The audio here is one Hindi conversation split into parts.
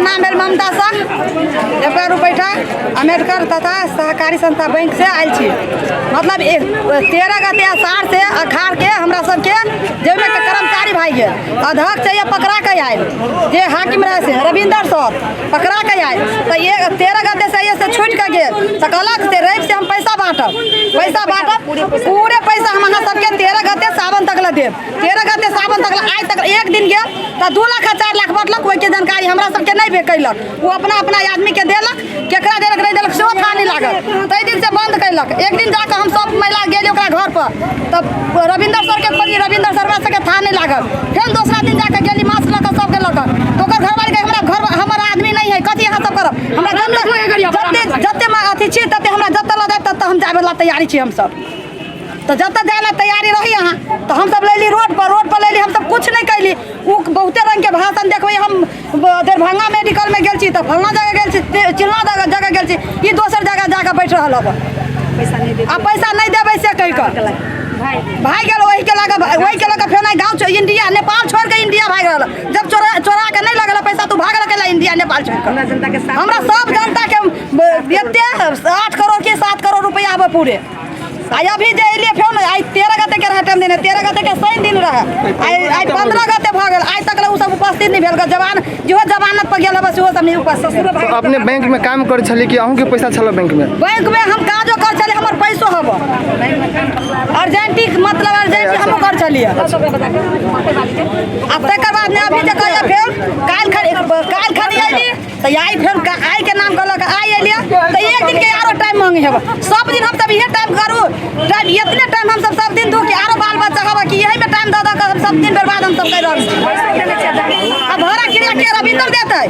नाम है ममता शाह, देवघर बैठा अम्बेडकर तथा सहकारी संस्था बैंक से आयल छी। मतलब 13 गते आषाढ़ से अखाड़ के हमरा सबके जैमे के कर्मचारी भाई के अध्यक्ष ये पकड़ा के आयल, जे हाकिम रहे से रविंदर सर पकड़ा के आयल। तो ये 13 गते से ये से छूट के गेल तो कहलक से रवि से हम पैसा बांटब पूरे पैसा हम अहाँ सबके 13 गते सावन तक देव। 13 गते सावन तक आज तक एक दिन गेल तो 2 लाख 4 लाख बटलक, ओहि के जानकारी हमरा सबके नहीं कैलक। वो अपना अपना आदमी के देलक, केकरा देलक नहीं देलक सेहो था नहीं लागल। तै दिन से बंद कैलक। एक दिन जाकर हम सब महिला गेल ओकरा घर पर, तब रविंदर सर के खोजी, रविंदर सर सबके था नहीं लागल। फिर दूसरा दिन जाकर गेली मास्क लक सबके लक, तो ओकर घरवाली के हमरा घर हमर आदमी नहीं है, कथी अहाँ सब करब? हमरा जते अथी छी तते हमरा जते लगे तते हम जाबे ला तैयारी छी। हम सब तो जब तक जाए तैयारी रही अहाँ तो हम सब लेली रोड पर लेली, हम सब कुछ नहीं कैली। वो बहुते रंग के भाषण देखबे। हम दरभंगा मेडिकल में गेल छी तो फलना जगह गेल छी, चिल्ला जगह गेल छी, ये दोसर जगह जाकर बैठ रहा अब पैसा नहीं देवे से कह कर भाग गल। वही के लगा फेर गाँव इंडिया नेपाल छोड़ के इंडिया भाग रहा। जब चोरा के नहीं लगल पैसा तू भाग रहा इंडिया नेपाल छोड़ कर। हमरा सब जनता के 8 करोड़ के 7 करोड़ रुपया आबे पूरे। अभी जे एलिए फेर आज 13 गते के रहा टाइम देने, 13 गते के 100 दिन रहा, आज 15 गते भ गेल। आज तक उ सब उपस्थित नहीं भेल। जवान जो जमानत पर गेल बस वो सब नहीं उपस्थित। तो अपने बैंक में काम कर छली कि अहूँ के पैसा छल बैंक में? बैंक में हम काजो कर छली, हमर पैसो हब अर्जेंटी, मतलब अर्जेंटी हम कर छलिए। अब तकर बाद ने अभी जे कहिए फेर काल खड़ी आइली तो आई फेर आई के नाम कहलक आई एलिए तो एक दिन के आरो टाइम मांगे हेब। सब दिन हम सब इहे टाइम करू, टाइम इतने टाइम हम सब दिन दू कि आरो बाल बच्चा हवा कि यही में टाइम दे दे हम सब दिन बर्बाद हम सब कर रहल। अब भाड़ा किराया के रविंदर देते,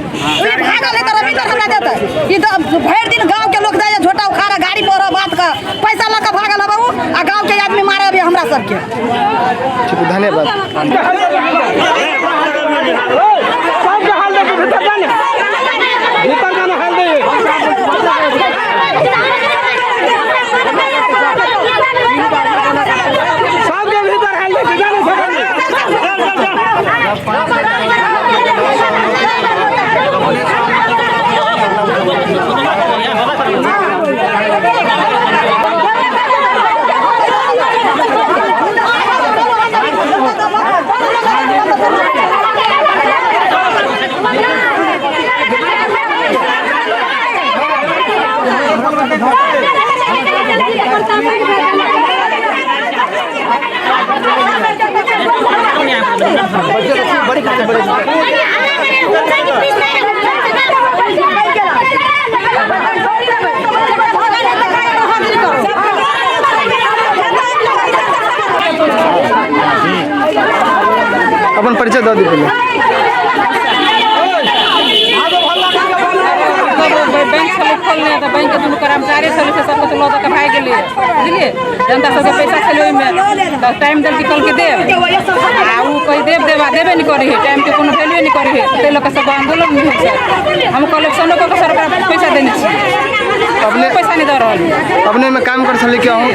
ओही भागल है तो रविंदर हमरा देते। ई तो भर दिन गांव के लोग जाए झोटा उखाड़ा गाड़ी पर बात का पैसा ल के भागल बाबू आ गांव के आदमी मारे अभी हमरा सबके। ठीक, धन्यवाद। अपन परिचय दे दी पहले। बैंक से खोलने तो बैंक के दुनू कर्मचारी सब सब कुछ लो के भाग गेलिए, बुझलिए। जनता सबके पैसा छले ओहि में तो टाइम दल निकल के देब आ उ कहि देबे नहीं करे है, टाइम के कोनो वैल्यू नहीं करे है। ते लोग सब आंदोलन में है। हम कलेक्शनो को सरकार पैसा देने छी, अपने पैसा नहीं दे रहा। अपने में काम कर छली क्या हूँ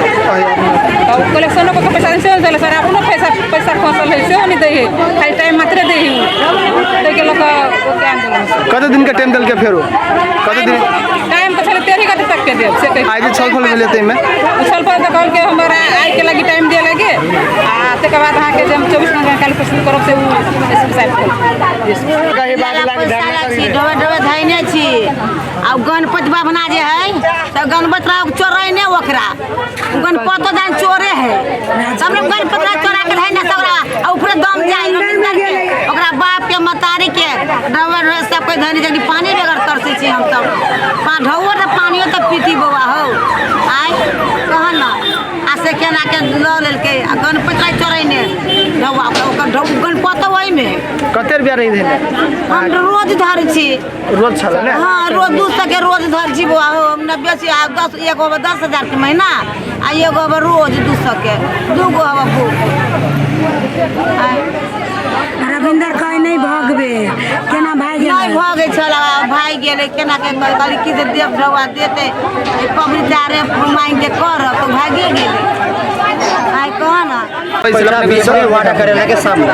और कलेक्शनो को पैसा से चले सर अपनो पैसा खसल है से नहीं दे है, खाली टाइम मात्र दे है। ते के लोग के आंदोलन कते दिन के टाइम दल के फेरो कते दिन टाइम तो चले 13 गते तक के देब से कहि आज छल खोल लेते में छल पर तो कहल के हमरा आई के लगी टाइम दे लगे आ तके बाद अहाँ के जब 24 घंटा काल प्रस्तुत करब से उ साइड कहीं बात लाग डबे धैने छी। अब गणपति बाबना जे है तो गणपति राव चोरे ने ओकरा गणपति दान चोरे है। सब लोग गणपति राव चोरा के धैने सबरा ऊपर दम जाई ओकरा बाप के मतारी के डबे सब कोई धनी जगी पानी बगैर तरसी छी। हम सब ढौओ तो पानियो तो पीती बउआ हो आय कह ना आ से केना के ल लेल के गणपति राव चोरे ने ढौआ ओकर गणपति वही में कते रुपया रही थे? हम रोज धर छी, रोज छल ने? हाँ रोज 200 के रोज धर छी बुआ हो। 90 से 10 एगो 10,000 के महीना आ एगो रोज 200 के 2 गो हवा बुक। रविंदर कहीं नहीं भागबे केना भाग गेल नहीं भागे छला भाई गेले केना के कहली कि देव ढौआ देते पब्लिक दारे मांग के कर तो भागे गेले। आय कह ना पैसा वादा करे लगे सामने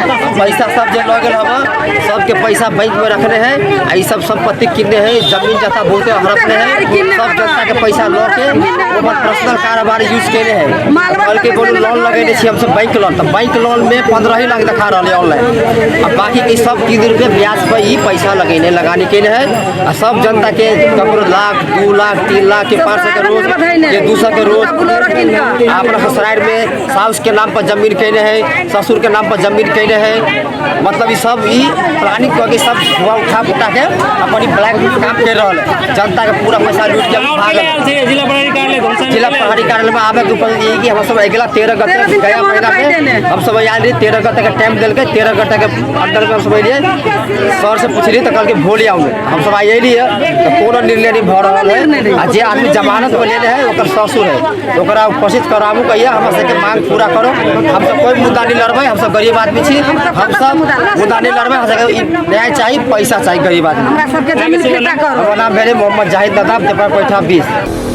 पैसा सब जे लगे हम सबके पैसा बैंक में रखने हैं ये सब संपत्ति किने हैं जमीन जता बोलते हड़पने हैं सब जनता के पैसा लो के वो पर्सनल कारोबार यूज करे हैं कल के बोलो लोन लगे हम सब बैंक लोन तो बैंक लोन में 15 लाख दिखा रहे ऑनलाइन अब बाकी के सब 3 रुपये ब्याज पर ही पैसा लगाने के लिए है और सब जनता के कपड़ो लाख 2 लाख 3 लाख के 500 के रोज के 200 के रोज अपना ससुराल में साउस के नाम पर जमीन कहने हैं ससुर के नाम पर जमीन कहने हैं मतलब ये सब ही प्लानिंग करके सब धुआं उठा उठा के अपनी ब्लैक काम कर रहा है जनता के पूरा पैसा लूट के भाग जिला पहाड़ी कार्यालय में आवे के ऊपर ये कि हम सब अगला 13 गते गया महीना में हम सब आए रही 13 गते का टाइम दिल के 13 गते के अंदर में हम सब लिए सर से पूछ रही तो कल के भोली आऊँ हम सब आए लिए तो कोनो निर्णय नहीं भर रहा है आ जे आदमी जमानत पर लेने है ओकर ससुर है ओकरा उपस्थित कराबू कहिए हम सबके मांग पूरा करो हम सब कोई मुद्दा नहीं लड़बै हम सब गरीब आदमी छी हम सब मुद्दा नहीं लड़बै हम सबके न्याय चाहिए पैसा चाहिए गरीब आदमी हमरा सबके जमीन हमारा नाम भेले मोहम्मद जाहिद नदाब जपा पैठा 20